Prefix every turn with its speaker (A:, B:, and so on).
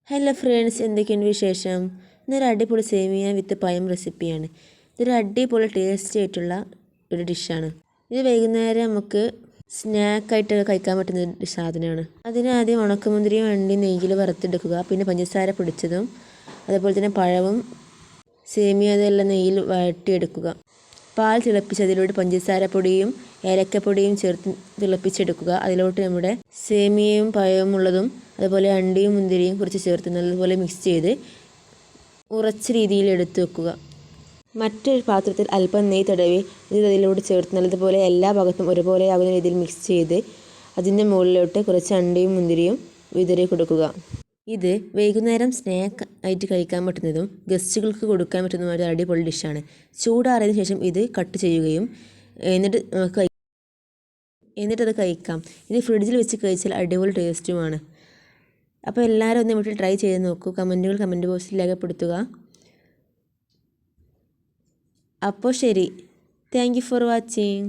A: Hello friends, എന്തൊക്കെയുണ്ട് വിശേഷം? ഇന്നൊരു അടിപൊളി സേമിയ വിത്ത് പയം റെസിപ്പിയാണ്. ഇതൊരു അടിപൊളി ടേസ്റ്റി ആയിട്ടുള്ള ഒരു ഡിഷാണ്. ഇത് വൈകുന്നേരം നമുക്ക് സ്നാക്കായിട്ട് കഴിക്കാൻ പറ്റുന്ന ഒരു സാധനമാണ്. അതിനാദ്യം ഉണക്കമുന്തിരിയും അണ്ടി നെയ്യിൽ വറുത്തെടുക്കുക. പിന്നെ പഞ്ചസാര പൊടിച്ചതും അതുപോലെ തന്നെ പഴവും സേമിയ അതെല്ലാം നെയ്യിൽ വഴറ്റിയെടുക്കുക. പാൽ തിളപ്പിച്ച് അതിലോട്ട് പഞ്ചസാര പൊടിയും ഏലക്കപ്പൊടിയും ചേർത്ത് തിളപ്പിച്ചെടുക്കുക. അതിലോട്ട് നമ്മുടെ സേമിയയും പഴവും ഉള്ളതും അതുപോലെ അണ്ടിയും മുന്തിരിയും കുറച്ച് ചേർത്ത് നല്ലതുപോലെ മിക്സ് ചെയ്ത് ഉറച്ച രീതിയിൽ എടുത്തു വെക്കുക. മറ്റൊരു പാത്രത്തിൽ അല്പം നെയ്യ് തടവി ഇത് അതിലോട്ട് ചേർത്ത് നല്ലതുപോലെ എല്ലാ ഭാഗത്തും ഒരുപോലെ ആകുന്ന രീതിയിൽ മിക്സ് ചെയ്ത് അതിൻ്റെ മുകളിലോട്ട് കുറച്ച് അണ്ടിയും മുന്തിരിയും വിതറി കൊടുക്കുക. ഇത് വൈകുന്നേരം സ്നാക്ക് ആയിട്ട് കഴിക്കാൻ പറ്റുന്നതും ഗസ്റ്റുകൾക്ക് കൊടുക്കാൻ പറ്റുന്നതുമായ ഒരു അടിപൊളി ഡിഷാണ്. ചൂടാറിയതിനു ശേഷം ഇത് കട്ട് ചെയ്യുകയും എന്നിട്ടത് കഴിക്കാം. ഇത് ഫ്രിഡ്ജിൽ വെച്ച് കഴിച്ചാൽ അടിപൊളി ടേസ്റ്റുമാണ്. അപ്പോൾ എല്ലാവരും ഒന്ന് വീട്ടിൽ ട്രൈ ചെയ്ത് നോക്കൂ. കമൻറ്റ് ബോക്സിൽ രേഖപ്പെടുത്തുക. അപ്പോൾ ശരി, താങ്ക് യു ഫോർ വാച്ചിങ്.